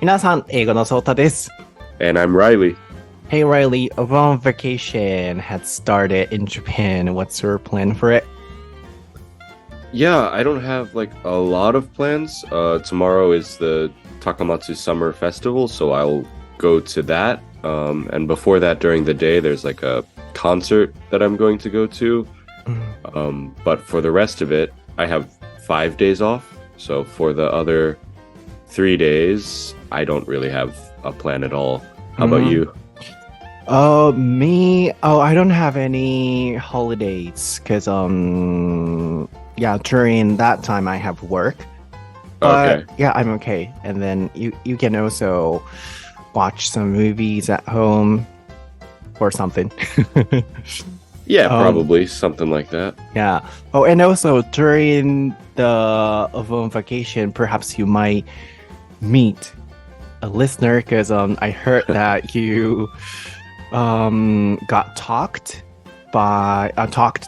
皆さん、英語のソータです。And I'm Reilly. Hey Reilly, a long vacation had started in Japan. What's your plan for it? Yeah, I don't have like a lot of plans. Tomorrow is the Takamatsu Summer Festival, so I'll go to that. And before that, during the day, there's like a concert that I'm going to go to. But for the rest of it, I have 5 days off. So for the other 3 days, I don't really have a plan at all. How about you? Me? I don't have any holidays because during that time I have work. But Okay. yeah, I'm okay. And then you can also watch some movies at home or something. Yeah, probably something like that. Yeah. Oh, and also during the vacation, perhaps you might meet a listener because I heard that you got talked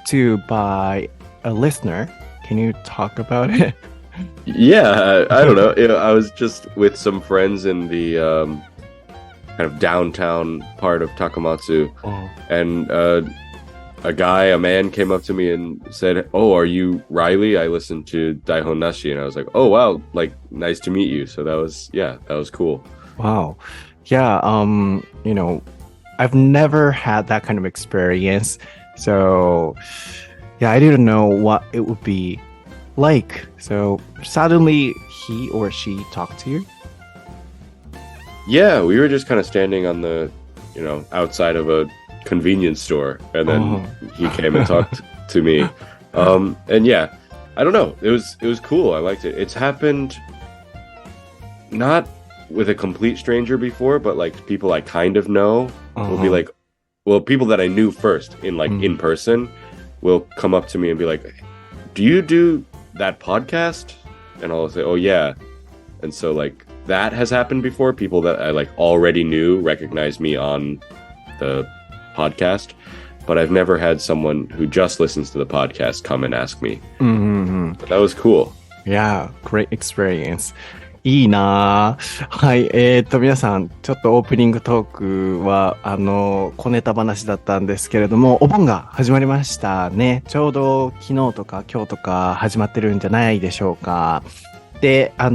to by a listener. Can you talk about it? Yeah, I don't know. I was just with some friends in the kind of downtown part of Takamatsu, and a man came up to me and said, "Oh, are you Reilly? I listened to Daihon Nashi," and I was like, "Oh, wow, like nice to meet you." So that was cool. Wow. Yeah, I've never had that kind of experience. So, yeah, I didn't know what it would be like. So, suddenly he or she talked to you? Yeah, we were just kind of standing on the, outside of a convenience store, and then he came and talked to me. And yeah, I don't know. It was cool. I liked it. It's happened not with a complete stranger before, but like people I kind of know will be like, well, people that I knew first in person will come up to me and be like, "Do you do that podcast?" And I'll say, "Oh yeah." And so like that has happened before. People that I like already knew recognize me on the podcast, but I've never had someone who just listens to the podcast come and ask me. But that was cool. Yeah, great experience. いいなぁ。はい。皆さん、ちょっとオープニングトークは、小ネタ話だったんですけれども、お盆が始まりましたね。ちょうど昨日とか今日とか始まってるんじゃないでしょうか。で、ラ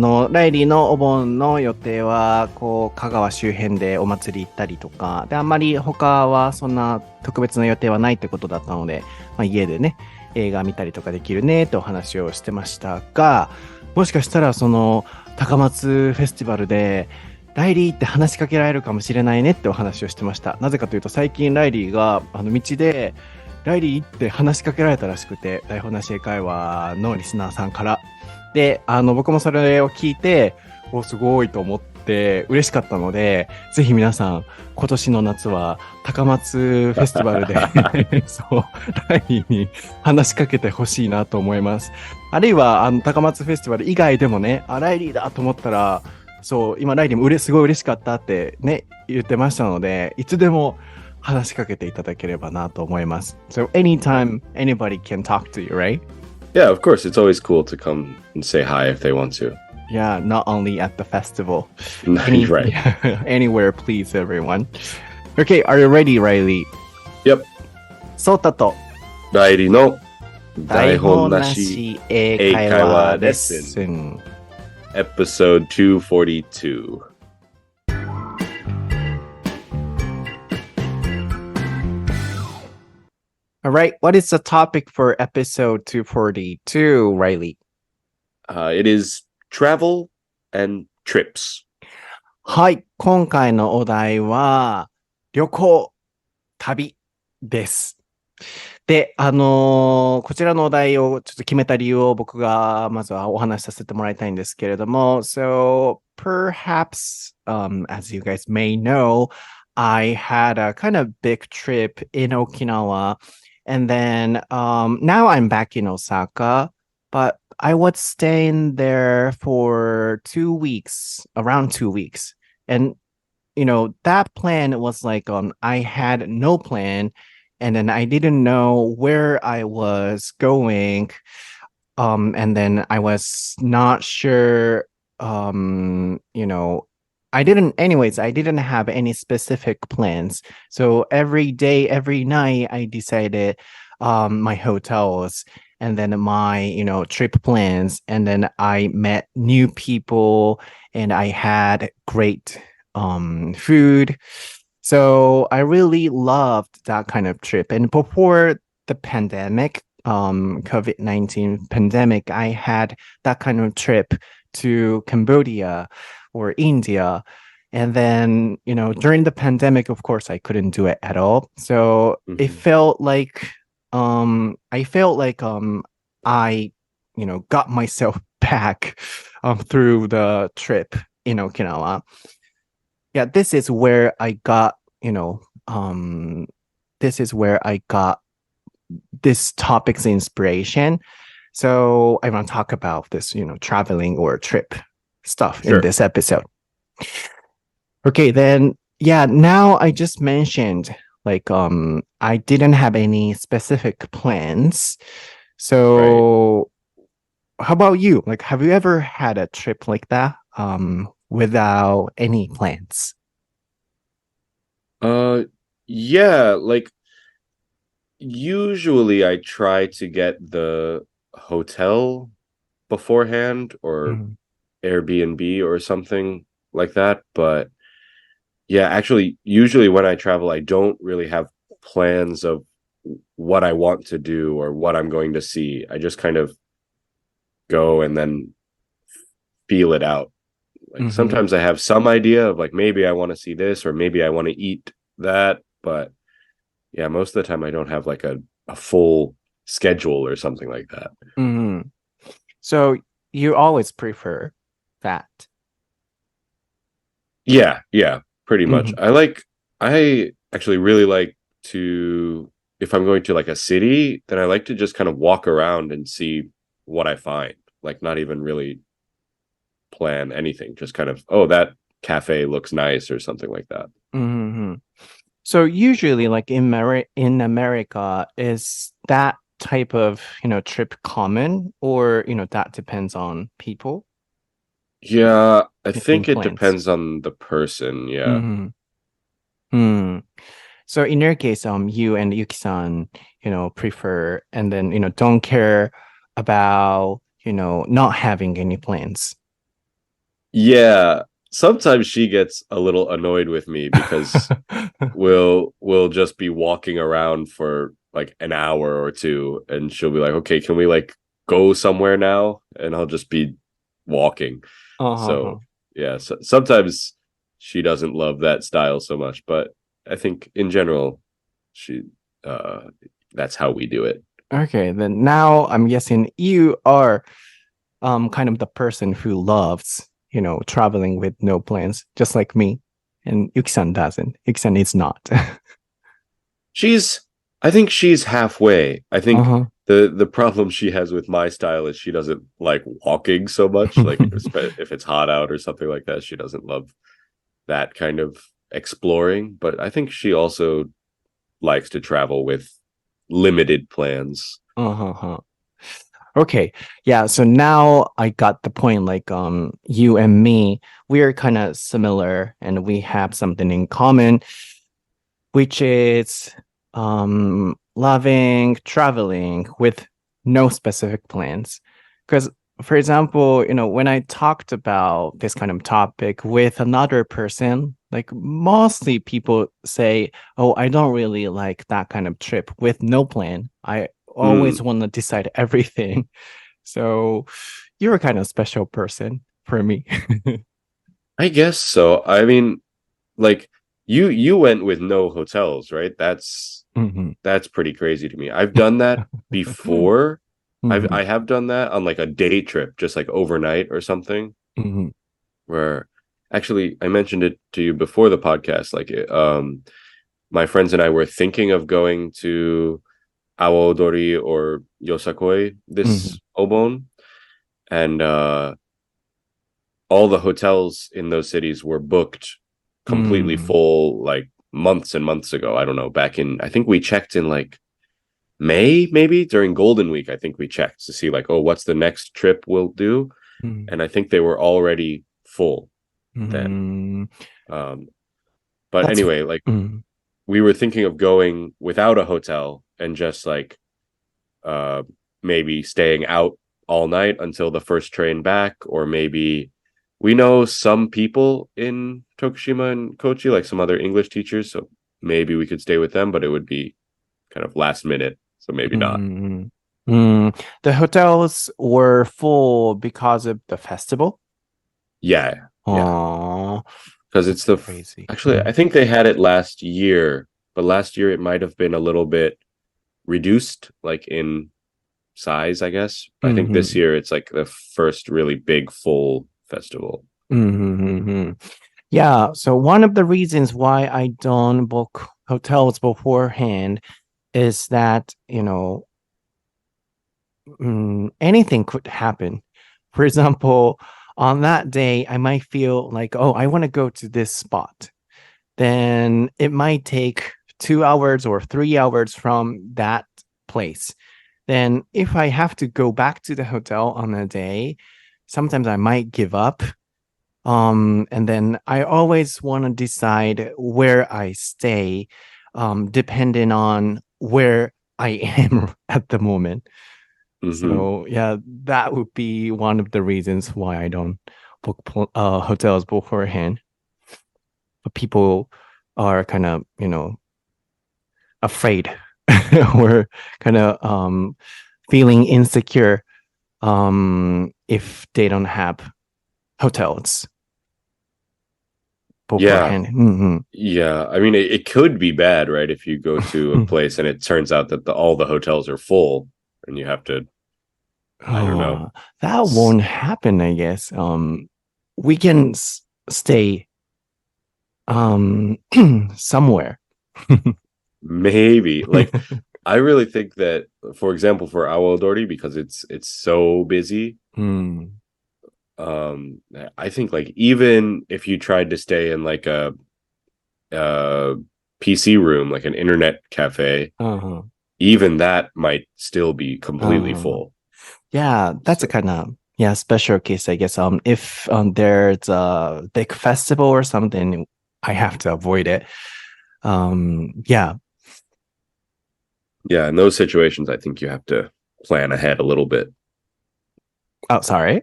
イリーのお盆の予定は、香川周辺でお祭り行ったりとか、で、あんまり他はそんな特別な予定はないってことだったので、家でね、映画見たりとかできるねってお話をしてましたが、もしかしたら高松フェスティバルでライリーって話しかけられるかもしれないねってお話をしてました。なぜかというと最近ライリーが道でライリーって話しかけられたらしくて、台本なし英会話のリスナーさんから。で、僕もそれを聞いて、すごいと思って嬉しかったので、ぜひ皆さん今年の夏は高松フェスティバルでライリーに話しかけてほしいなと思います。あるいは高松フェスティバル以外でもね、ライリーだと思ったら、今ライリーもすごい嬉しかったってね言ってましたので、いつでも話しかけていただければなと思います。So anytime anybody can talk to you, right? Yeah, of course. It's always cool to come and say hi if they want to. Yeah, not only at the festival. Right. Anywhere, please, everyone. Okay, are you ready, Reilly? Yep. ソータとライリーの台本なし英会話レッスン Episode 242. All right, what is the topic for episode 242, Reilly? It is travel and trips. はい、今回のお題は旅行、旅です。で、こちらのお題をちょっと決めた理由を僕がまずはお話しさせてもらいたいんですけれども、So perhaps, as you guys may know, I had a kind of big trip in Okinawa, and then now I'm back in Osaka, but I was staying there for 2 weeks, around 2 weeks. And, that plan was like, I had no plan. And then I didn't know where I was going. And then I was not sure, I didn't have any specific plans. So every day, every night, I decided my hotels and then my, trip plans. And then I met new people and I had great food. So I really loved that kind of trip. And before the pandemic, COVID-19 pandemic, I had that kind of trip to Cambodia or India. And then, during the pandemic, of course, I couldn't do it at all. So it felt like, I got myself back through the trip in Okinawa. Yeah, this is where I got, this topic's inspiration. So I want to talk about this, traveling or trip stuff in this episode. Okay, then, now I just mentioned, I didn't have any specific plans. So how about you? Have you ever had a trip like that, without any plans? Yeah, usually I try to get the hotel beforehand or Airbnb or something like that. But yeah, actually, usually when I travel, I don't really have plans of what I want to do or what I'm going to see. I just kind of go and then feel it out. Sometimes I have some idea of maybe I want to see this or maybe I want to eat that. But yeah, most of the time I don't have a full schedule or something like that. So you always prefer that? Yeah, pretty much. I actually really like to, if I'm going to a city, then I like to just kind of walk around and see what I find. Not even really plan anything, just kind of, that cafe looks nice or something like that. So usually in America, is that type of trip common, or that depends on people? Yeah, I think it depends on the person. So in your case, you and Yuki-san, prefer and then don't care about not having any plans. Yeah, sometimes she gets a little annoyed with me because we'll just be walking around for an hour or two, and she'll be like, "Okay, can we go somewhere now?" And I'll just be walking. So yeah, so sometimes she doesn't love that style so much, but I think in general, that's how we do it. Okay, then now I'm guessing you are kind of the person who loves traveling with no plans, just like me. And Yuki-san doesn't. Yuki-san is not. I think she's halfway. I think the problem she has with my style is she doesn't like walking so much. If it's hot out or something like that, she doesn't love that kind of exploring. But I think she also likes to travel with limited plans. Okay. Yeah. So now I got the point. You and me, we are kind of similar and we have something in common, which is loving traveling with no specific plans. Because, for example, when I talked about this kind of topic with another person, mostly people say, "Oh, I don't really like that kind of trip with no plan. I always want to decide everything." So you're a kind of special person for me. I guess so. I mean, you went with no hotels, right? That's pretty crazy to me. I've done that before. I have done that on a day trip, just overnight or something. Where actually I mentioned it to you before the podcast. My friends and I were thinking of going to Awaodori or Yosakoi this Obon, and all the hotels in those cities were booked completely full months and months ago. I don't know, I think we checked in May, maybe during Golden Week. I think we checked to see what's the next trip we'll do, and I think they were already full. then. Mm, But that's anyway, like we were thinking of going without a hotel and just like maybe staying out all night until the first train back, or maybe we know some people in Tokushima and Kochi, like some other English teachers, so maybe we could stay with them, but it would be kind of last minute, so maybe not. The hotels were full because of the festival? Yeah. Aww. Because it's the crazy. Actually, I think they had it last year, but last year it might have been a little bit reduced, like in size, I guess. I think this year it's like the first really big full festival. Yeah, so one of the reasons why I don't book hotels beforehand is that, anything could happen. For example, on that day, I might feel like, oh, I want to go to this spot. Then it might take 2 hours or 3 hours from that place. Then if I have to go back to the hotel on a day, sometimes I might give up. And then I always want to decide where I stay, depending on where I am at the moment. So yeah, that would be one of the reasons why I don't book hotels beforehand. But people are kind of, afraid or kind of feeling insecure if they don't have hotels beforehand. Yeah. I mean, it could be bad, right? If you go to a place and it turns out that all the hotels are full and you have to, I don't know. That won't happen, I guess. We can stay somewhere. Maybe. Like, I really think that, for example, for Awadori, because it's so busy, I think like even if you tried to stay in like a PC room, like an internet cafe, even that might still be completely full. Yeah, that's a kind of special case, I guess. If there's a big festival or something, I have to avoid it. Yeah, in those situations, I think you have to plan ahead a little bit. Oh, sorry.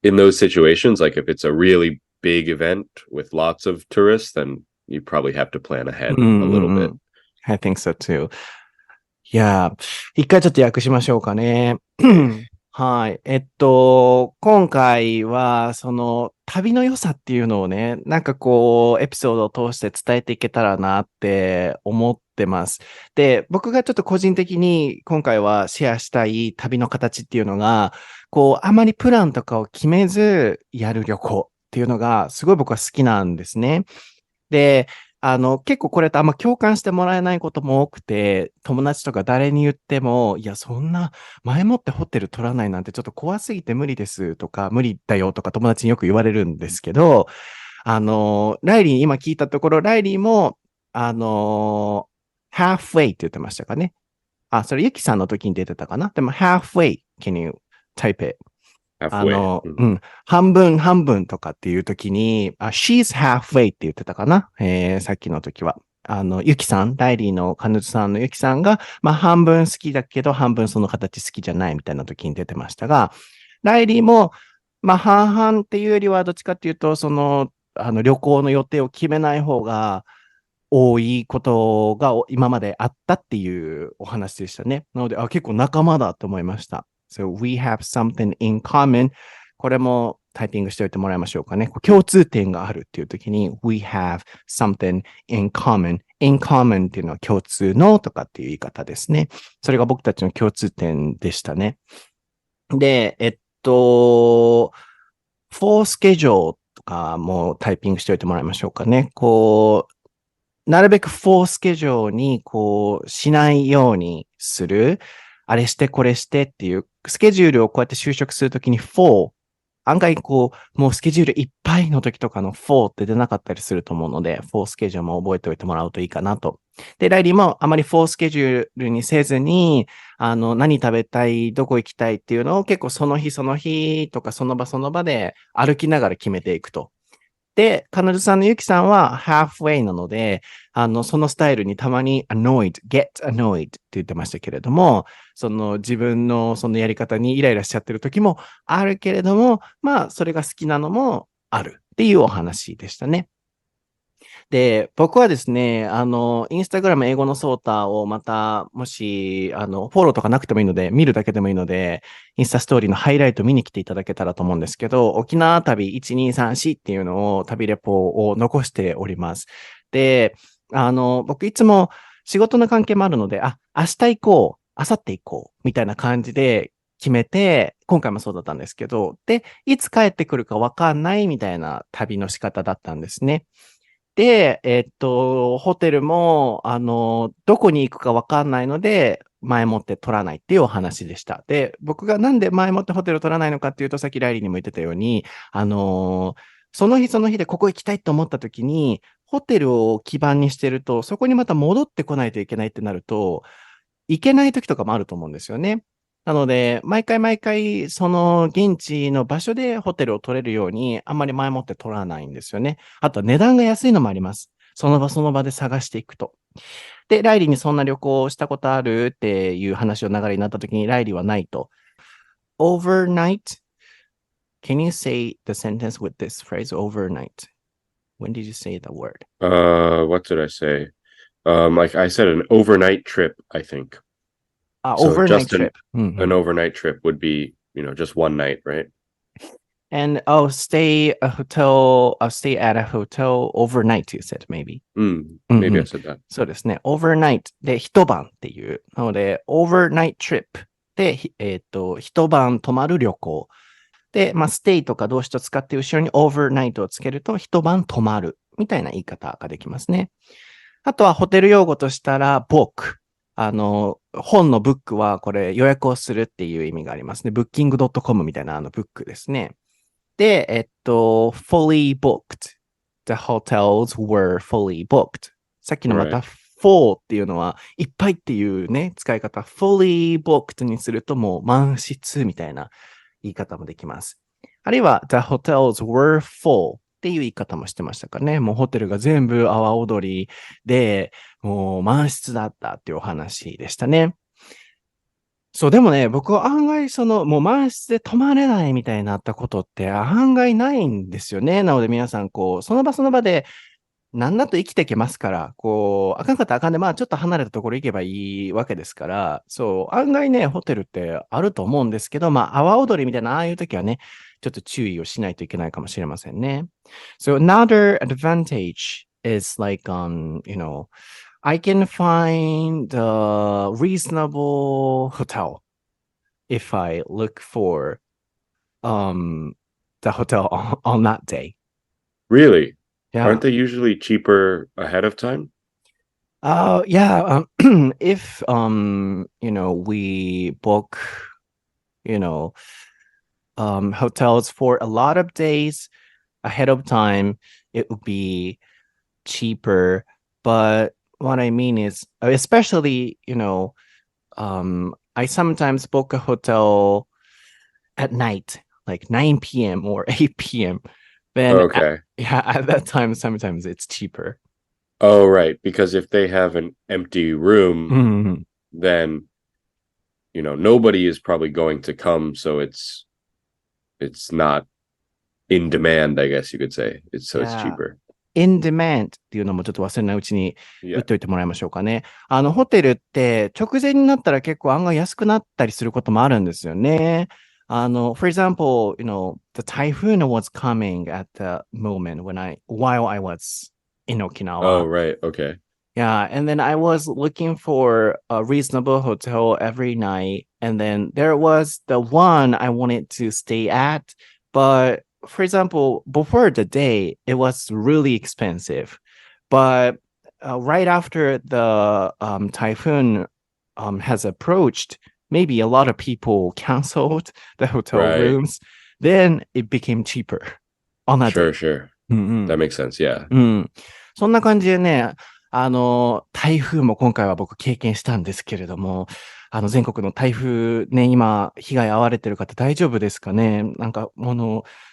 In those situations, like if it's a really big event with lots of tourists, then you probably have to plan ahead a little bit. I think so too. Yeah. 一回ちょっと訳しましょうかね。はい。今回は、その、旅の良さっていうのをね、なんかこう、エピソードを通して伝えていけたらなって思ってます。で、僕がちょっと個人的に今回はシェアしたい旅の形っていうのが、こう、あまりプランとかを決めずやる旅行っていうのが、すごい僕は好きなんですね。で、結構これとあんま共感してもらえないことも多くて、友達とか誰に言っても、いや、そんな前もってホテル取らないなんてちょっと怖すぎて無理ですとか、無理だよとか友達によく言われるんですけど、ライリーに今聞いたところ、ライリーも、halfway って言ってましたかね。それユキさんの時に出てたかな。でも halfway, can you type it?半分半分とかっていう時に、she's halfway って言ってたかな。さっきの時は。ゆきさん、ライリーの彼女さんのゆきさんが、半分好きだけど、半分その形好きじゃないみたいな時に出てましたが、ライリーも、半々っていうよりは、どっちかっていうと、旅行の予定を決めない方が多いことが今まであったっていうお話でしたね。なので、結構仲間だと思いました。So we have something in common. これもタイピングしておいてもらいましょうかね。共通点があるっていう時に we have something in common. in common っていうのは共通のとかっていう言い方ですね。それが僕たちの共通点でしたね。で、for schedule とかもタイピングしておいてもらいましょうかね。なるべく for schedule にしないようにする。あれしてこれしてっていうスケジュールをこうやって就職するときに for 案外もうスケジュールいっぱいの時とかの for って出なかったりすると思うので for スケジュールも覚えておいてもらうといいかなと。で、ライリーもあまり for スケジュールにせずに何食べたい、どこ行きたいっていうのを結構その日その日とかその場その場で歩きながら決めていくと。で、彼女さんのゆきさんは halfway なので、そのスタイルにたまに get annoyed って言ってましたけれども、その自分のそのやり方にイライラしちゃってる時もあるけれども、まあ、それが好きなのもあるっていうお話でしたね。で、僕はですね、インスタグラム英語のソータをまた、もし、フォローとかなくてもいいので、見るだけでもいいので、インスタストーリーのハイライト見に来ていただけたらと思うんですけど、沖縄旅1234っていうのを旅レポを残しております。で、僕いつも仕事の関係もあるので、明日行こう、明後日行こう、みたいな感じで決めて、今回もそうだったんですけど、で、いつ帰ってくるかわかんないみたいな旅の仕方だったんですね。で、ホテルも、どこに行くかわかんないので、前もって取らないっていうお話でした。で、僕がなんで前もってホテルを取らないのかっていうと、さっきライリーにも言ってたように、その日その日でここ行きたいと思った時に、ホテルを基盤にしてると、そこにまた戻ってこないといけないってなると、行けない時とかもあると思うんですよね。なので、毎回毎回、その現地の場所でホテルを取れるように、あんまり前もって取らないんですよね。あと、値段が安いのもあります。その場その場で探していくと。で、ライリーにそんな旅行をしたことあるっていう話の流れになった時に、ライリーはないと。overnight? Can you say the sentence with this phrase overnight? When did you say the word? What did I say? Like I said, an overnight trip, I think. So Overnight just trip. an overnight trip would be, just one night, right? And stay at a hotel overnight, you said, maybe. Maybe I said that. そうですね。overnight で一晩っていう。なので、overnight trip で、一晩泊まる旅行。で、stay とか動詞と使って後ろに overnight をつけると一晩泊まるみたいな言い方ができますね。あとはホテル用語としたら book。本のブックはこれ予約をするっていう意味がありますね。booking.com みたいなブックですね。で、fully booked. The hotels were fully booked. さっきのまた full っていうのはいっぱいっていうね、使い方。fully booked にするともう満室みたいな言い方もできます。あるいは the hotels were full っていう言い方もしてましたかね。もうホテルが全部阿波踊りで、もう満室だったっていうお話でしたね。そう、でもね、僕は案外もう満室で泊まれないみたいになったことって案外ないんですよね。なので皆さん、その場その場で、なんだと生きていけますから、あかんかったらあかんで、ちょっと離れたところ行けばいいわけですから、そう、案外ね、ホテルってあると思うんですけど、阿波踊りみたいな、ああいう時はね、ちょっと注意をしないといけないかもしれませんね。So another advantage is like, I can find a reasonable hotel if I look for the hotel on that day. Really? Yeah. Aren't they usually cheaper ahead of time? Yeah. If we book, hotels for a lot of days ahead of time, it would be cheaper. But what I mean is, especially, I sometimes book a hotel at night, like 9 p.m. or 8 p.m. Then, Okay. at that time, sometimes it's cheaper. Oh, right. Because if they have an empty room, then, nobody is probably going to come. So it's not in demand, I guess you could say. It's cheaper. In demand っていうのもちょっと忘れないうちに言っといてもらいましょうかね。ホテルって直前になったら結構案外安くなったりすることもあるんですよね。for example, the typhoon was coming at the moment while I was in Okinawa. Oh, right. Okay. Yeah, and then I was looking for a reasonable hotel every night, and then there was the one I wanted to stay at, but for example, before the day, it was really expensive. But right after the typhoon has approached, maybe a lot of people canceled the hotel rooms. Then it became cheaper on that day. Sure. That makes sense. Yeah. そんな感じでね、台風も今回は僕経験したんですけれども、全国の台風ね、今、被害遭われてる方大丈夫ですかね。なんか、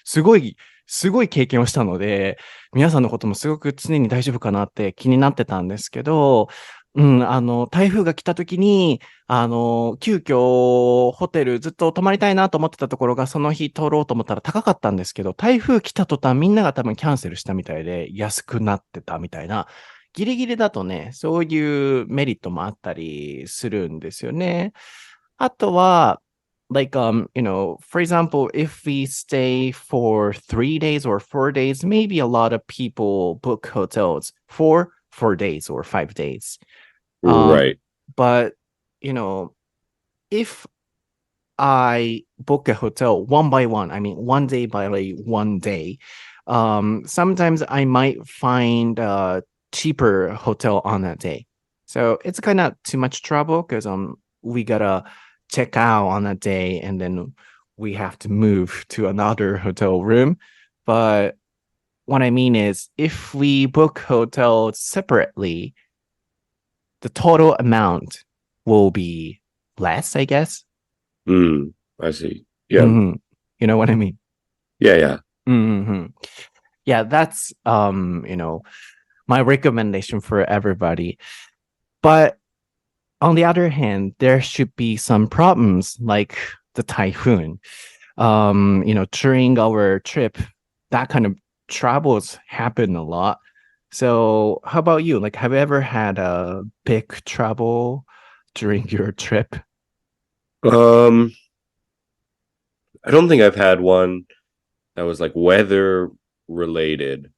すごいすごい経験をしたので、皆さんのこともすごく常に大丈夫かなって気になってたんですけど、台風が来た時に、急遽ホテルずっと泊まりたいなと思ってたところが、その日通ろうと思ったら高かったんですけど、台風来た途端みんなが多分キャンセルしたみたいで、安くなってたみたいな、ギリギリだとね、そういうメリットもあったりするんですよね。あとは、for example, if we stay for 3 days or 4 days, maybe a lot of people book hotels for 4 days or 5 days. Right. But, if I book a hotel one by one, I mean, one day by one day, sometimes I might find a cheaper hotel on that day. So it's kind of too much trouble because we gotta check out on that day and then we have to move to another hotel room. But what I mean is if we book hotels separately, the total amount will be less, I guess. I see. Yeah. Mm-hmm. You know what I mean? Yeah. Mm-hmm. Yeah, that's my recommendation for everybody. But on the other hand, there should be some problems like the typhoon. During our trip, that kind of troubles happen a lot. So how about you? Like, have you ever had a big trouble during your trip? I don't think I've had one that was like weather related.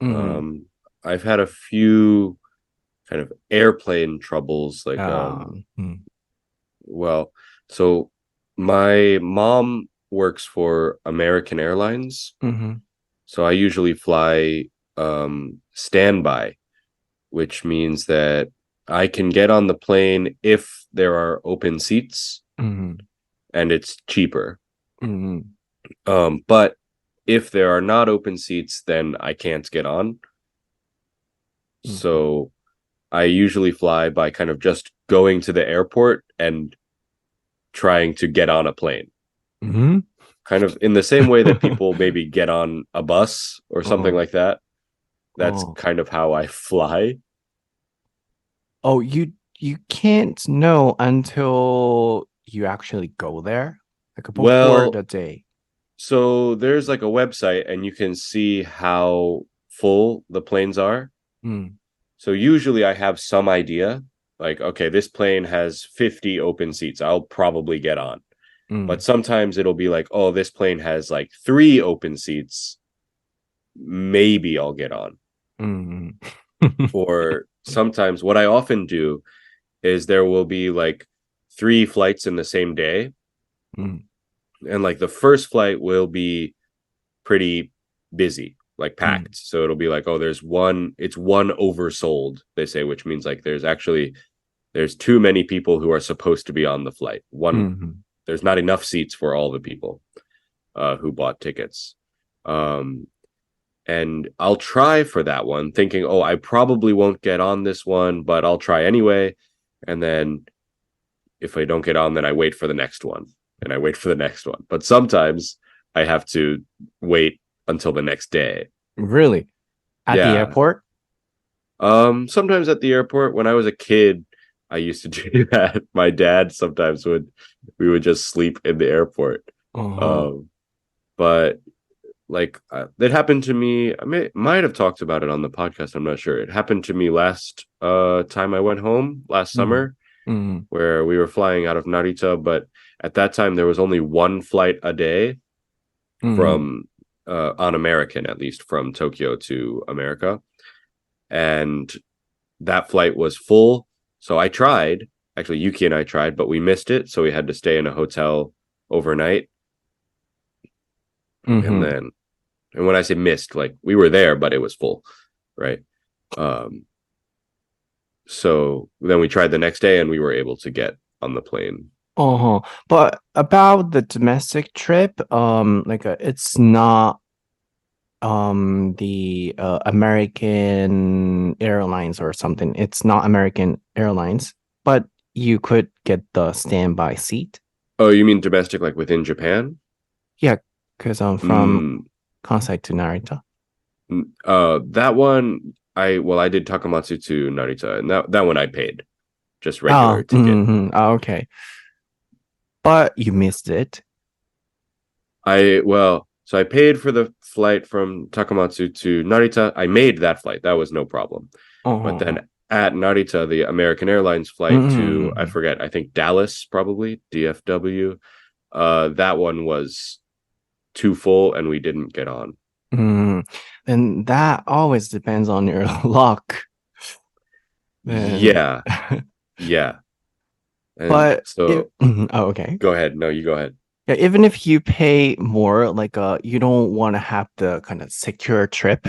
Mm-hmm. I've had a few kind of airplane troubles, like well, so my mom works for American Airlines. Mm-hmm. So I usually fly standby, which means that I can get on the plane if there are open seats Mm-hmm. and it's cheaper. Mm-hmm. But if there are not open seats, then I can't get on. Mm-hmm. So I usually fly by kind of just going to the airport and trying to get on a plane. Mm-hmm. Kind of in the same way that people maybe get on a bus or something like that. That's kind of how I fly. Oh, you can't know until you actually go there? Like before the day. So there's like a website and you can see how full the planes are. So usually I have some idea, like, okay, this plane has 50 open seats. I'll probably get on. But sometimes it'll be like, oh, this plane has like 3 open seats. Maybe I'll get on. Or sometimes what I often do is there will be like 3 flights in the same day. And like the first flight will be pretty busy, like packed. So it'll be like, oh, it's one oversold, they say, which means like there's too many people who are supposed to be on the flight. There's not enough seats for all the people who bought tickets. And I'll try for that one, thinking, oh, I probably won't get on this one, but I'll try anyway. And then if I don't get on, then I wait for the next one. And I wait for the next one. But sometimes I have to wait until the next day. Really? At the airport? Sometimes at the airport. When I was a kid, I used to do that. My dad sometimes we would just sleep in the airport. But like it happened to me. Might have talked about it on the podcast. I'm not sure. It happened to me last time I went home last summer, where we were flying out of Narita, but at that time there was only one flight a day from on American, at least, from Tokyo to America, and that flight was full. So I tried. Actually, Yuki and I tried, but we missed it, so we had to stay in a hotel overnight. And when I say missed, like we were there, but it was full, right? So then we tried the next day, and we were able to get on the plane. But about the domestic trip, it's not the American Airlines or something. It's not American Airlines, but you could get the standby seat. Oh, you mean domestic, like within Japan? Yeah, because I'm from Kansai to Narita? That one, I did Takamatsu to Narita, and that one I paid. Just regular ticket. Okay. But you missed it. So I paid for the flight from Takamatsu to Narita. I made that flight. That was no problem. But then at Narita, the American Airlines flight to, I forget, I think Dallas, probably, DFW, that one was too full and we didn't get on. And that always depends on your luck. Yeah. And but so, okay. Go ahead. No, you go ahead. Yeah, even if you pay more, like you don't want to have the kind of secure trip,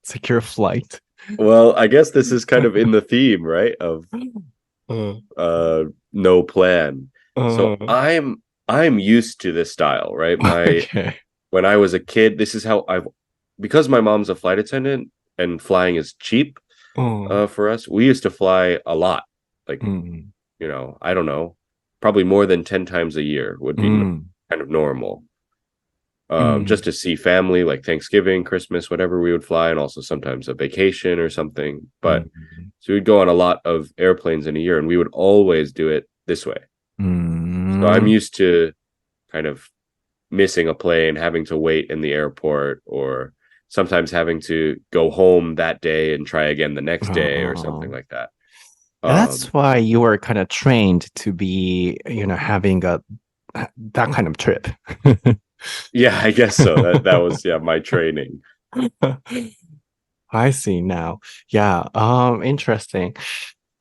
secure flight. Well, I guess this is kind of in the theme, right? Of no plan. So I'm used to this style, right? When I was a kid, this is how because my mom's a flight attendant and flying is cheap for us, we used to fly a lot. Like, I don't know, probably more than 10 times a year would be kind of normal. Just to see family, like Thanksgiving, Christmas, whatever, we would fly, and also sometimes a vacation or something. But so we'd go on a lot of airplanes in a year, and we would always do it this way. So I'm used to kind of missing a plane, having to wait in the airport, or sometimes having to go home that day and try again the next day or something like that. That's why you were kind of trained to be, having that kind of trip. Yeah, I guess so. That was my training. I see now. Yeah. Interesting.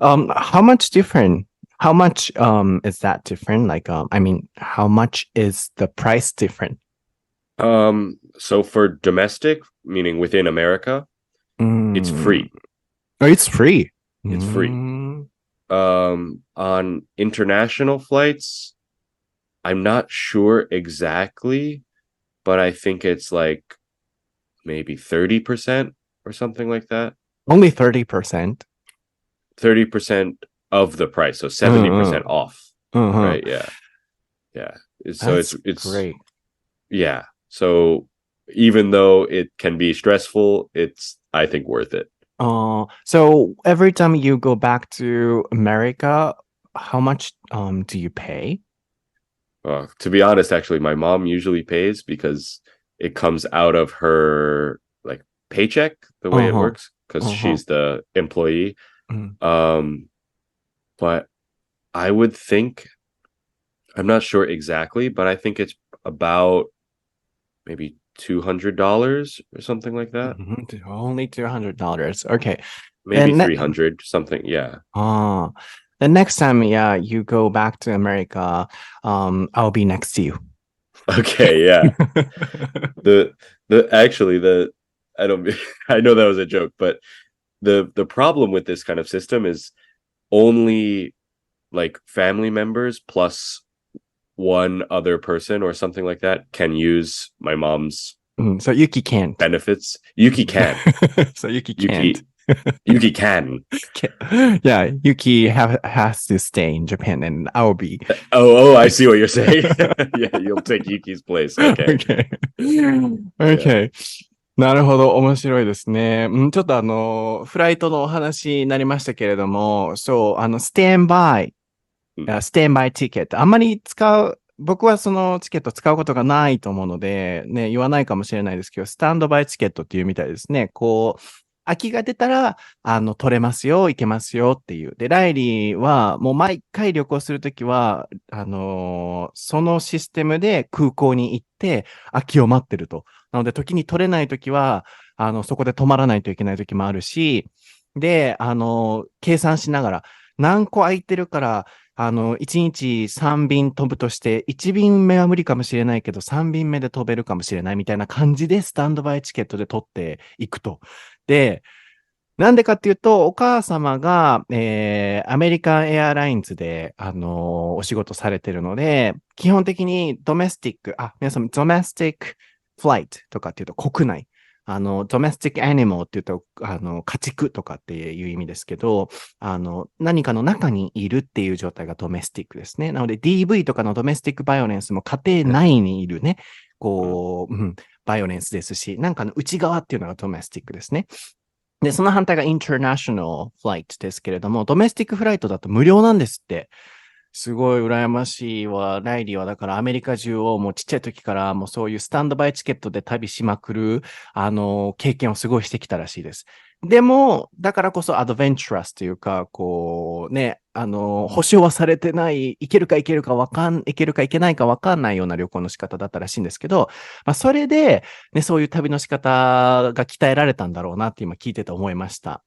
How much different? How much is that different? Like how much is the price different? So for domestic, meaning within America, it's free. Oh, it's free. It's free. On international flights, I'm not sure exactly, but I think it's like maybe 30% or something like that. Only 30%? 30% of the price, so 70% off. Right? Yeah. So That's it's great. Yeah. So even though it can be stressful, it's, I think, worth it. So every time you go back to America, how much do you pay? To be honest, actually, my mom usually pays because it comes out of her like paycheck, the way it works, because she's the employee. But I would think, I'm not sure exactly, but I think it's about maybe $200 or something like that. Only $200. Okay. Maybe 300, something. Yeah. The next time, you go back to America, I'll be next to you. Okay, yeah. I know that was a joke, but the problem with this kind of system is only like family members plus one other person or something like that can use my mom's so Yuki can't. benefits. Yuki can. So Yuki can't. Yuki can. Yeah, Yuki has to stay in Japan and I'll be. Oh, I see what you're saying. Yeah, you'll take Yuki's place. Okay. Okay. なるほど。面白いですね。ちょっとフライトのお話になりましたけれども、ステンバイティケット。あんまり僕はそのチケット使うことがないと思うので、ね、言わないかもしれないですけど、スタンドバイチケットっていうみたいですね。空きが出たら、取れますよ、行けますよっていう。で、ライリーは、もう毎回旅行するときは、そのシステムで空港に行って、空きを待ってると。なので、時に取れないときは、そこで泊まらないといけないときもあるし、で、計算しながら、何個空いてるから、1日3便飛ぶとして、1便目は無理かもしれないけど、3便目で飛べるかもしれないみたいな感じで、スタンドバイチケットで取っていくと。で、なんでかっていうと、お母様が、アメリカンエアラインズで、お仕事されてるので、基本的に皆さん、ドメスティックフライトとかっていうと国内。ドメスティックアニマルっていうと、家畜とかっていう意味ですけど、何かの中にいるっていう状態がドメスティックですね。なので DV とかのドメスティックバイオレンスも家庭内にいるね、バイオレンスですし、なんかの内側っていうのがドメスティックですね。で、その反対がインターナショナルフライトですけれども、ドメスティックフライトだと無料なんですって。すごい羨ましいわ。ライリーはだからアメリカ中をもうちっちゃい時からもうそういうスタンドバイチケットで旅しまくる、経験をすごいしてきたらしいです。でも、だからこそアドベンチャラスというか、こうね、保証はされてない、行けるか行けないかわかんないような旅行の仕方だったらしいんですけど、まあ、それで、ね、そういう旅の仕方が鍛えられたんだろうなって今聞いてて思いました。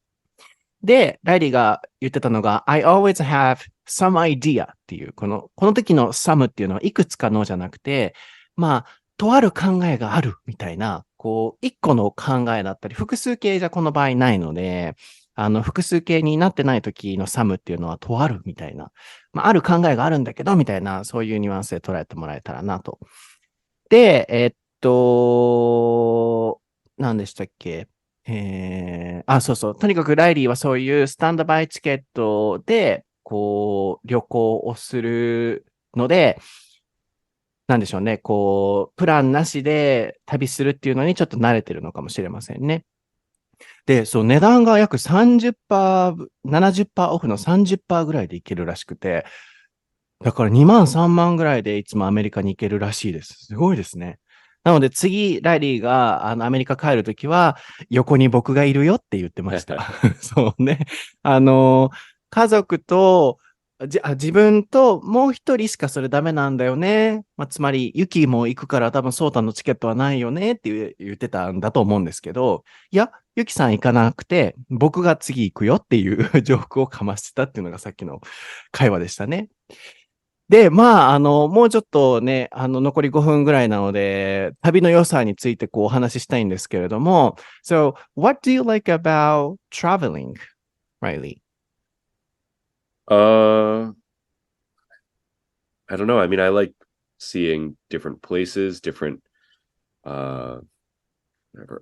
で、ライリーが言ってたのが、I always have some idea っていう、この時の some っていうのはいくつかのじゃなくて、まあ、とある考えがあるみたいな、こう、一個の考えだったり、複数形じゃこの場合ないので、複数形になってない時の some っていうのはとあるみたいな、まあ、ある考えがあるんだけど、みたいな、そういうニュアンスで捉えてもらえたらなと。で、何でしたっけ？そうそう。とにかくライリーはそういうスタンドバイチケットで、こう、旅行をするので、なんでしょうね。こう、プランなしで旅するっていうのにちょっと慣れてるのかもしれませんね。で、そう、値段が約30%、70%オフの30%ぐらいでいけるらしくて、だから2万3万ぐらいでいつもアメリカに行けるらしいです。すごいですね。なので次、ライリーがアメリカ帰るときは、横に僕がいるよって言ってました。そうね。家族と、自分ともう一人しかそれダメなんだよね。まあ、つまり、ユキも行くから多分ソータのチケットはないよねって言ってたんだと思うんですけど、いや、ユキさん行かなくて、僕が次行くよっていうジョークをかましてたっていうのがさっきの会話でしたね。で、まあ、もうちょっとね、残り5分ぐらいなので、旅の良さについてこうお話ししたいんですけれども、So, what do you like about traveling, Riley? I don't know. I mean, I like seeing different places, different uh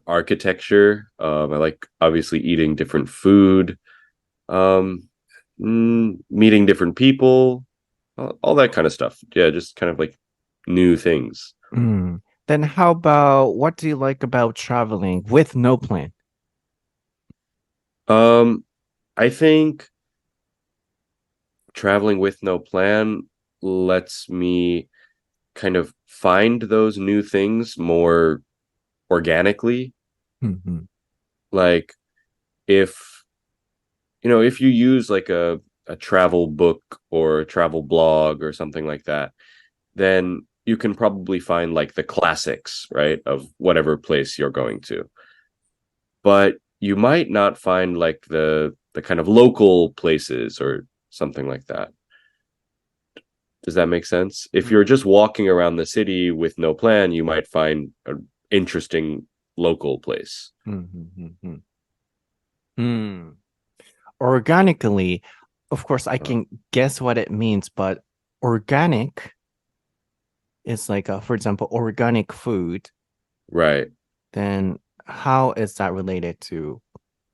architecture. I like obviously eating different food, meeting different people, all that kind of stuff. Yeah, just kind of like new things. Then how about what do you like about traveling with no plan? I think traveling with no plan lets me kind of find those new things more organically. Like if if you use like a travel book or a travel blog or something like that, then you can probably find like the classics, right, of whatever place you're going to. But you might not find like the kind of local places or something like that. Does that make sense? If you're just walking around the city with no plan, you might find an interesting local place. Organically, of course, I can guess what it means, but organic is like, for example, organic food. Right. Then how is that related to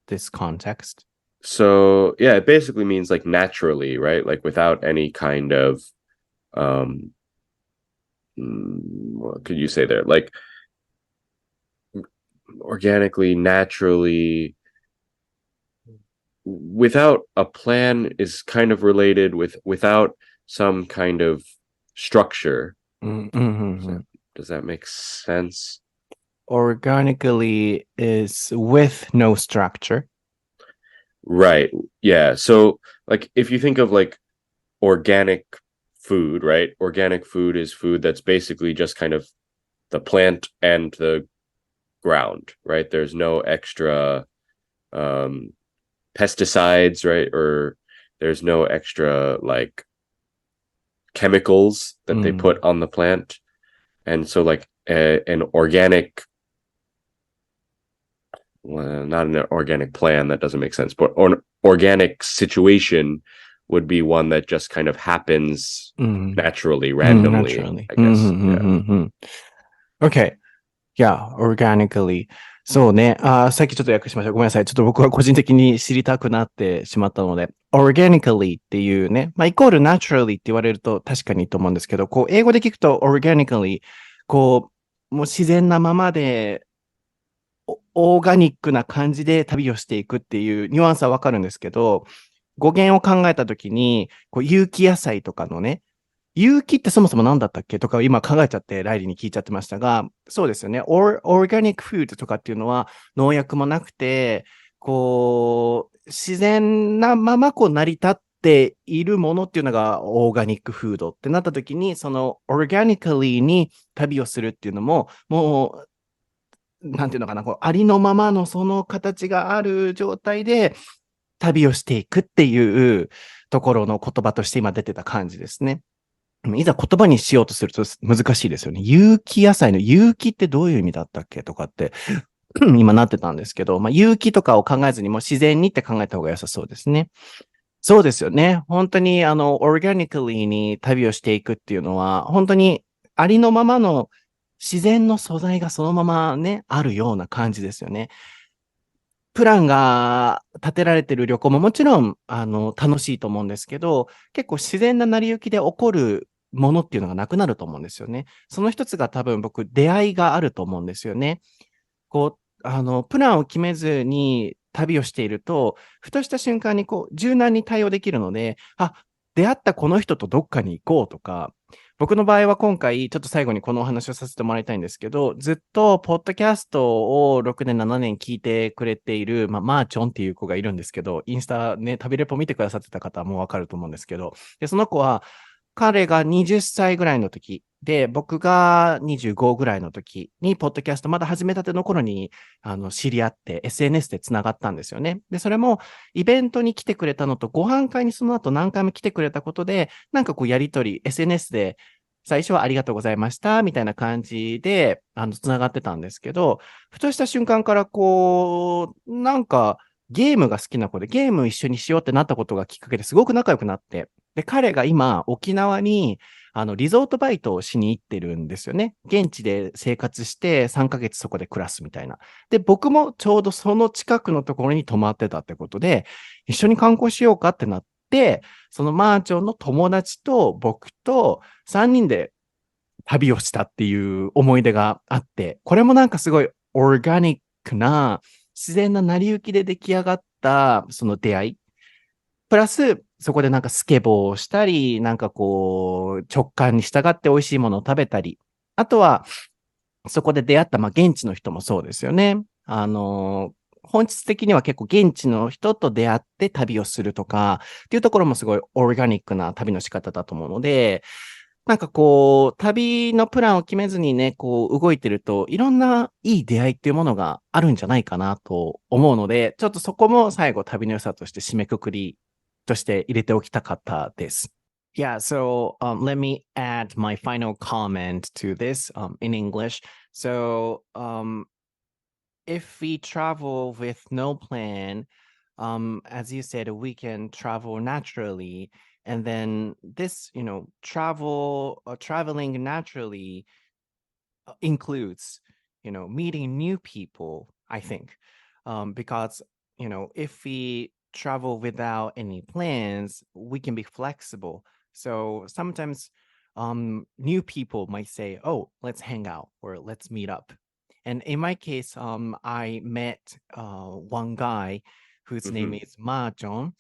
this context? So, yeah, it basically means like naturally, right? Like without any kind of, what could you say there? Like organically, naturally, without a plan is kind of related without some kind of structure. Does that make sense? Organically is with no structure. Right. Yeah. So like if you think of like organic food, right? Organic food is food that's basically just kind of the plant and the ground, right? There's no extra pesticides, right? Or there's no extra like chemicals that they put on the plant. And so like an organic, well, not an organic plan, that doesn't make sense, but an organic situation would be one that just kind of happens naturally, randomly, I guess. Okay. Yeah, organically. そうね。さっきちょっと訳しました。ごめんなさい。ちょっと僕は個人的に知りたくなってしまったので、organically っていうね。まあ、イコール naturally って言われると確かにと思うんですけど、こう、英語で聞くと organically、こもう自然なままで、オーガニックな感じで旅をしていくっていうニュアンスはわかるんですけど、語源を考えたときに、こう有機野菜とかのね、有機ってそもそも何だったっけとか今考えちゃってライリーに聞いちゃってましたが、そうですよね。オーガニックフードとかっていうのは農薬もなくて、こう、自然なままこう成り立っているものっていうのがオーガニックフードってなった時に、そのオーガニカリーに旅をするっていうのも、もう、なんていうのかな、こうありのままのその形がある状態で旅をしていくっていうところの言葉として今出てた感じですね。いざ言葉にしようとすると難しいですよね。有機野菜の有機ってどういう意味だったっけとかって今なってたんですけど、有機とかを考えずにもう自然にって考えた方が良さそうですね。そうですよね。本当にオーガニカリーに旅をしていくっていうのは、本当にありのままの自然の素材がそのままね、あるような感じですよね。プランが立てられてる旅行ももちろん、楽しいと思うんですけど、結構自然な成り行きで起こるものっていうのがなくなると思うんですよね。その一つが多分僕、出会いがあると思うんですよね。こう、プランを決めずに旅をしていると、ふとした瞬間にこう、柔軟に対応できるので、出会ったこの人とどっかに行こうとか、僕の場合は今回、ちょっと最後にこのお話をさせてもらいたいんですけど、ずっと、ポッドキャストを6年、7年聞いてくれている、マーチョンっていう子がいるんですけど、インスタね、旅レポ見てくださってた方はもうわかると思うんですけど、で、その子は、彼が20歳ぐらいの時で、僕が25ぐらいの時に、ポッドキャストまだ始めたての頃に、知り合って、SNS で繋がったんですよね。で、それも、イベントに来てくれたのと、ご飯会にその後何回も来てくれたことで、なんかこうやりとり、SNS で、最初はありがとうございました、みたいな感じで、繋がってたんですけど、ふとした瞬間からこう、なんか、ゲームが好きな子で、ゲーム一緒にしようってなったことがきっかけですごく仲良くなって、で、彼が今、沖縄に、リゾートバイトをしに行ってるんですよね。現地で生活して3ヶ月そこで暮らすみたいな。で、僕もちょうどその近くのところに泊まってたってことで、一緒に観光しようかってなって、そのマーチョンの友達と僕と3人で旅をしたっていう思い出があって、これもなんかすごいオーガニックな、自然な成り行きで出来上がったその出会い。プラス、そこでなんかスケボーをしたり、なんかこう、直感に従って美味しいものを食べたり、あとは、そこで出会った、現地の人もそうですよね。本質的には結構現地の人と出会って旅をするとか、っていうところもすごいオーガニックな旅の仕方だと思うので、なんかこう、旅のプランを決めずにね、こう動いてると、いろんないい出会いっていうものがあるんじゃないかなと思うので、ちょっとそこも最後旅の良さとして締めくくりとして入れておきたかったです。Yeah, so let me add my final comment to this in English. So, if we travel with no plan, as you said, we can travel naturally. And then this, traveling naturally includes, meeting new people, I think. Because, if we travel without any plans, we can be flexible. So sometimes new people might say, oh, let's hang out or let's meet up. And in my case, I met one guy whose name Hmm. is Ma John.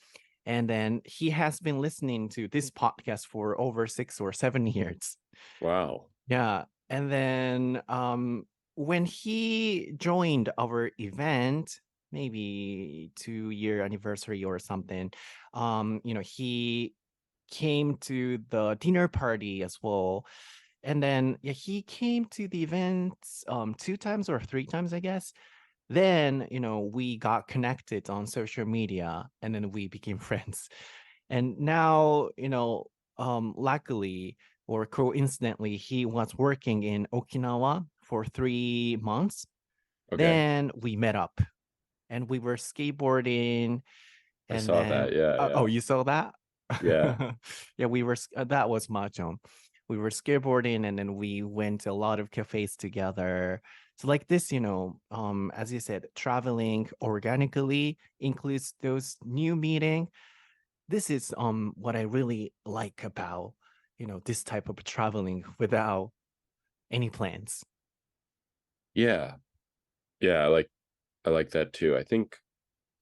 And then he has been listening to this podcast for over 6 or 7 years. Wow. Yeah. And then when he joined our event, maybe 2 year anniversary or something, he came to the dinner party as well. And then yeah, he came to the events 2 times or 3 times, I guess. Then, we got connected on social media and then we became friends. And now, luckily or coincidentally, he was working in Okinawa for 3 months. Okay. Then we met up and we were skateboarding. I And saw then, that. Yeah. oh, Yeah. you saw that? Yeah. Yeah, that was mahjong. We were skateboarding and then we went to a lot of cafes together. So like this, as you said, traveling organically includes those new meeting. This is what I really like about, this type of traveling without any plans. Yeah. Yeah, I like that too. I think,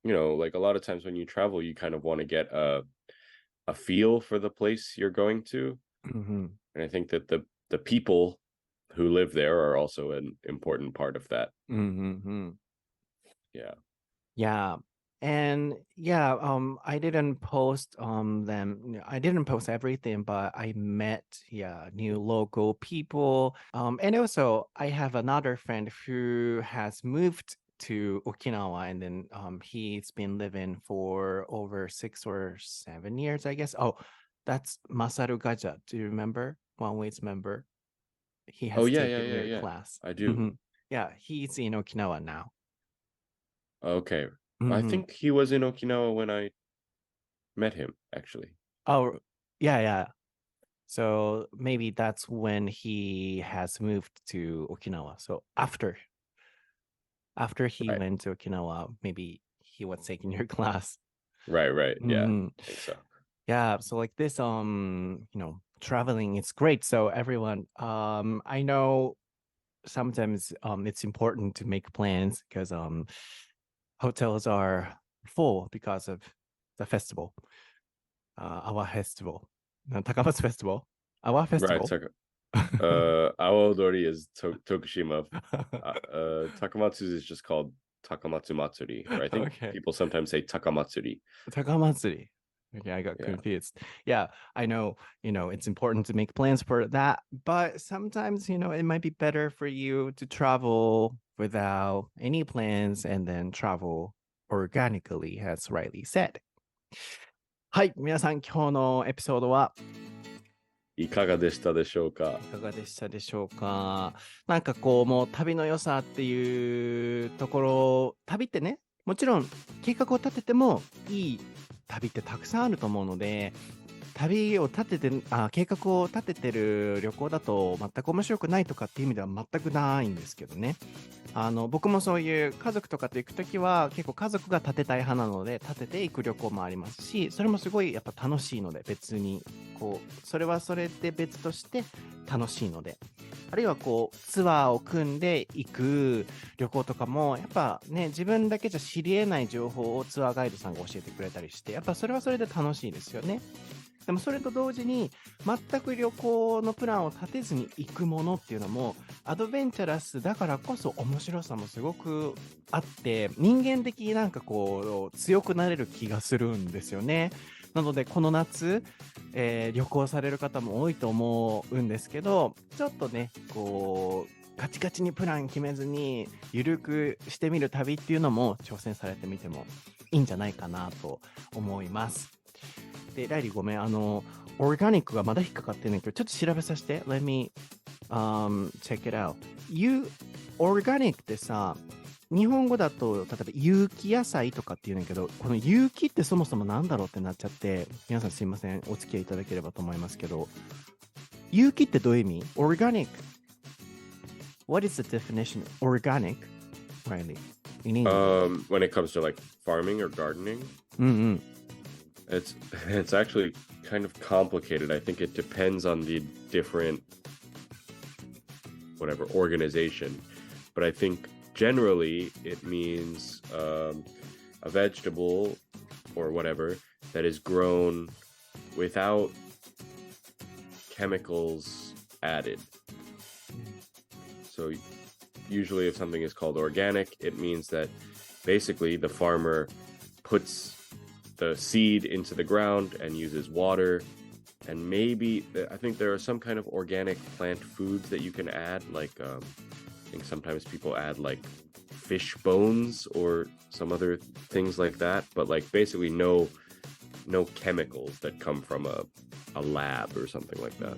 like a lot of times when you travel, you kind of want to get a feel for the place you're going to. Mm-hmm. And I think that the people who live there are also an important part of that. Mm-hmm. Yeah. Yeah. And yeah, I didn't post them. I didn't post everything, but I met new local people. And also I have another friend who has moved to Okinawa, and then he's been living for over 6 or 7 years, I guess. Oh, that's Masaru Gaja. Do you remember? One Way's member. He Oh has yeah, taken your yeah. class. I do. Mhm. Yeah, he's in Okinawa now. Okay. I Mhm. think he was in Okinawa when I met him, actually. Oh, yeah. So maybe that's when he has moved to Okinawa. So after he Right. went to Okinawa, maybe he was taking your class. Right. Yeah. Mhm. I think so. Yeah, so like this traveling is great. So everyone, I know sometimes it's important to make plans because hotels are full because of the festival. Our festival. Takamatsu festival. Our Right. festival. Awaodori is Tokushima. Takamatsu is just called Takamatsu Matsuri. Or I think Okay. people sometimes say Takamatsuri. Takamatsuri. Okay, I got confused. Yeah, I know, it's important to make plans for that, but sometimes, it might be better for you to travel without any plans and then travel organically, as Riley said. はい、皆さん、今日のエピソードはいかがでしたでしょうか？いかがでしたでしょうか？なんかこう、もう旅の良さっていうところ、旅ってね、もちろん計画を立ててもいい旅ってたくさんあると思うので、計画を立ててる旅行だと全く面白くないとかっていう意味では全くないんですけどね。僕もそういう家族とかと行くときは結構家族が立てたい派なので立てていく旅行もありますし、それもすごいやっぱ楽しいので、別にそれはそれで別として楽しいので、あるいはツアーを組んで行く旅行とかもやっぱね、自分だけじゃ知り得ない情報をツアーガイドさんが教えてくれたりして、やっぱそれはそれで楽しいですよね。でもそれと同時に全く旅行のプランを立てずに行くものっていうのもアドベンチャラスだからこそ面白さもすごくあって、人間的になんか強くなれる気がするんですよね。なのでこの夏、旅行される方も多いと思うんですけど、ちょっとねカチカチにプラン決めずにゆるくしてみる旅っていうのも挑戦されてみてもいいんじゃないかなと思います。で、ライリーごめん、オーガニックがまだ引っかかってんねんけど、ちょっと調べさせて。Let me check it out. オーガニックってさ、日本語だと、例えば有機野菜とかって言うんだけど、この有機ってそもそもなんだろうってなっちゃって、皆さんすいません、お付き合いいただければと思いますけど、有機ってどういう意味？ Organic. What is the definition of organic, Riley? In English? When it comes to like farming or gardening, it's actually kind of complicated. I think it depends on the different organization, but I think generally it means a vegetable or whatever that is grown without chemicals added. So usually if something is called organic, it means that basically the farmer puts the seed into the ground and uses water, and maybe I think there are some kind of organic plant foods that you can add, like I think sometimes people add like fish bones or some other things like that, but like basically no chemicals that come from a lab or something like that.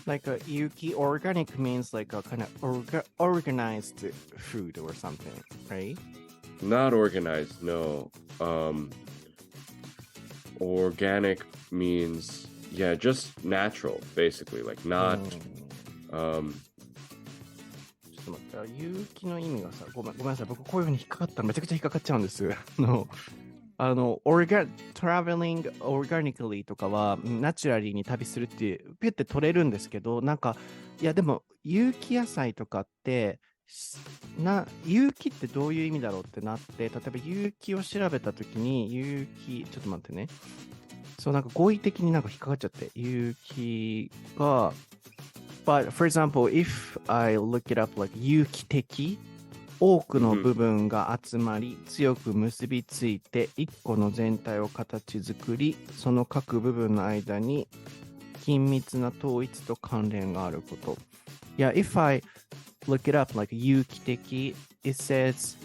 Like a yuki organic means like a kind of organized food or something, right? Not organized, no. Organic means just natural, basically, like not ちょっと待って、有機の意味がさ、ごめんなさい、僕こういう風に引っかかったらめちゃくちゃ引っかかっちゃうんです。traveling organically とかはナチュラリーに旅するってピュって取れるんですけど、なんかいやでも有機野菜とかって有機ってどういう意味だろうってなって、例えば有機を調べたときに、有機、ちょっと待ってね。そう、なんか語彙的になんか引っかかっちゃって、有機が、but for example, if I look it up like 有機的、多くの部分が集まり、強く結びついて、一個の全体を形作り、その各部分の間に緊密な統一と関連があること。Yeah, if I look it up like 有機的, it says,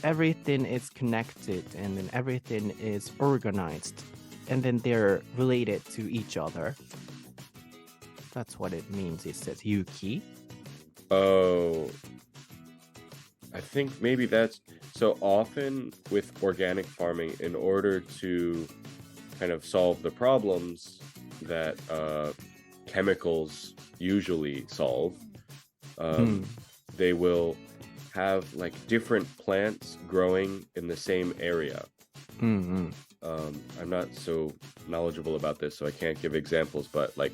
everything is connected and then everything is organized and then they're related to each other. That's what it means. It says 有機. Oh, I think maybe that's so often with organic farming, in order to kind of solve the problems that chemicals usually solve, they will have like different plants growing in the same area. I'm not so knowledgeable about this, so I can't give examples, but like,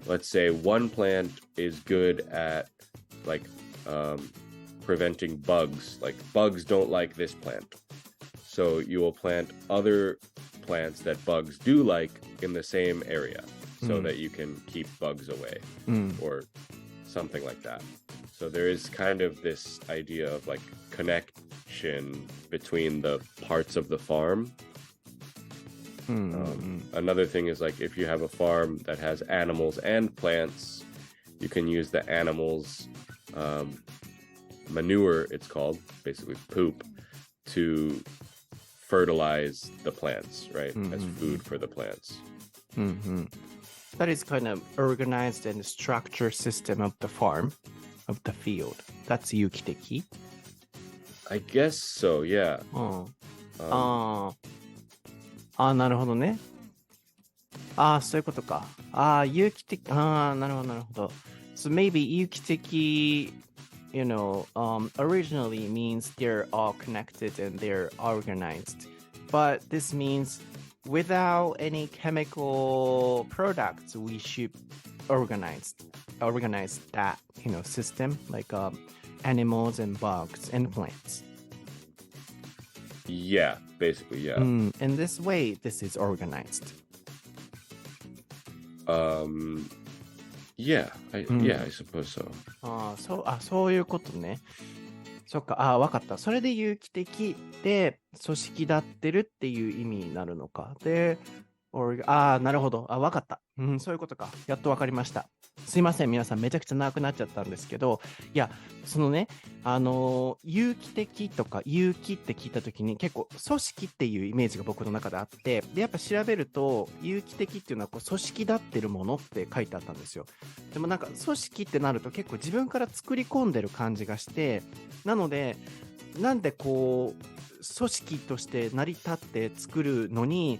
let's say one plant is good at like preventing bugs. Like bugs don't like this plant. So you will plant other plants that bugs do like in the same area so that you can keep bugs away or something like that. So there is kind of this idea of like connection between the parts of the farm. Another thing is like if you have a farm that has animals and plants, you can use the animals' manure, it's called, basically poop, to fertilize the plants, right? As food for the plants. That is kind of organized and structured system of the farm, of the field. That's 有機的? I guess so, yeah. なるほどね。そういうことか。有機的、なるほど、なるほど。So maybe 有機的, originally means they're all connected and they're organized. But this means without any chemical products, we should organize that, system, like animals and bugs and plants. Yeah, basically, yeah. In this way, this is organized. Yeah, I suppose so. そういうことね。そっか、わかった。それで有機的で組織立ってるっていう意味になるのか。で、なるほど。わかった。そういうことか。やっとわかりました。すいません。皆さんめちゃくちゃ長くなっちゃったんですけど、いや、そのね、有機的とか有機って聞いたときに結構組織っていうイメージが僕の中であって、で、やっぱ調べると有機的っていうのはこう組織立ってるものって書いてあったんですよ。でもなんか組織ってなると結構自分から作り込んでる感じがして、なので、なんでこう、組織として成り立って作るのに、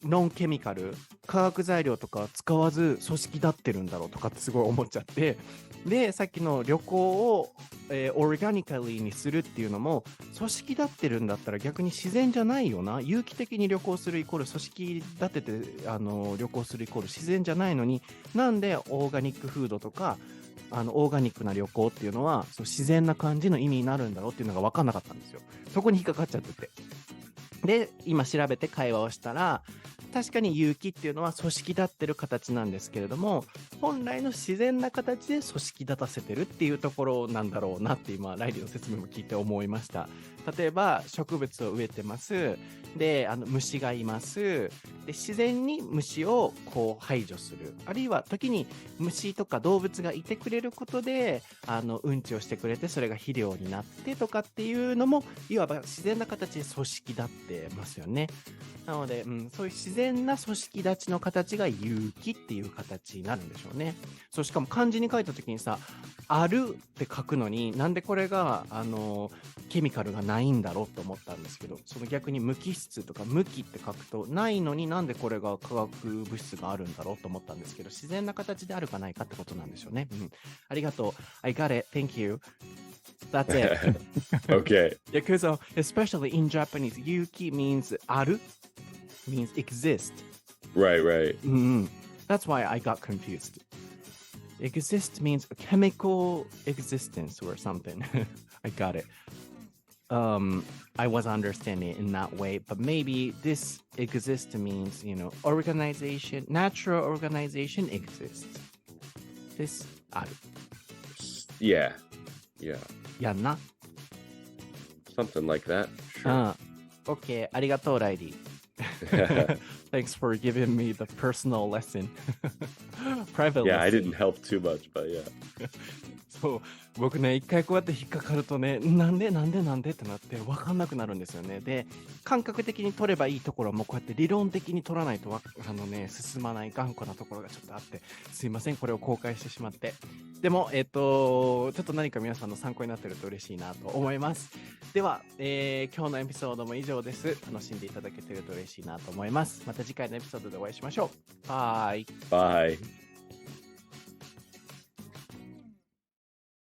ノンケミカル、化学材料とか使わず組織立ってるんだろうとかってすごい思っちゃって、で、さっきの旅行を、オーガニカリーにするっていうのも、組織立ってるんだったら逆に自然じゃないよな。有機的に旅行するイコール組織立てて旅行するイコール自然じゃないのに、なんでオーガニックフードとか、オーガニックな旅行っていうのはそう自然な感じの意味になるんだろうっていうのが分かんなかったんですよ。そこに引っかかっちゃってて。で、今調べて会話をしたら、確かに有機っていうのは組織立ってる形なんですけれども、本来の自然な形で組織立たせてるっていうところなんだろうなって今、ライリーの説明も聞いて思いました。例えば、植物を植えてます。で、虫がいます。で、自然に虫をこう排除する。あるいは時に虫とか動物がいてくれることで、うんちをしてくれて、それが肥料になってとかっていうのも、いわば自然な形で組織立ってますよね。なので、そういう自然な組織立ちの形が有機っていう形になるんでしょうね。そう、しかも漢字に書いた時にさ、あるって書くのに、なんでこれが、ケミカルがないんだろうと思ったんですけど、その逆に無機質とか無機って書くと、ないのになんでこれが化学物質があるんだろうと思ったんですけど、自然な形であるかないかってことなんでしょうね。ありがとう。I got it. Thank you. That's it. Okay. Yeah, because especially in Japanese, yuki means ある means exist. Right. That's why I got confused. Exist means a chemical existence or something. I got it. I was understanding it in that way, but maybe this exist means, organization, natural organization exists. This ある。Yeah. やんな。Something like that. Sure. OK, ありがとう、ライリー。Thanks for giving me the personal lesson. Private lesson. Yeah, I didn't help too much, but yeah. そう。僕ね、一回こうやって引っかかるとね、なんでってなって分かんなくなるんですよね。で、感覚的に取ればいいところもこうやって理論的に取らないと進まない頑固なところがちょっとあって、すいません、これを公開してしまって。でも、ちょっと何か皆さんの参考になってると嬉しいなと思います。では、今日のエピソードも以上です。楽しんでいただけてると嬉しいなと思います。また次回のエピソードでお会いしましょう。バイ。Bye.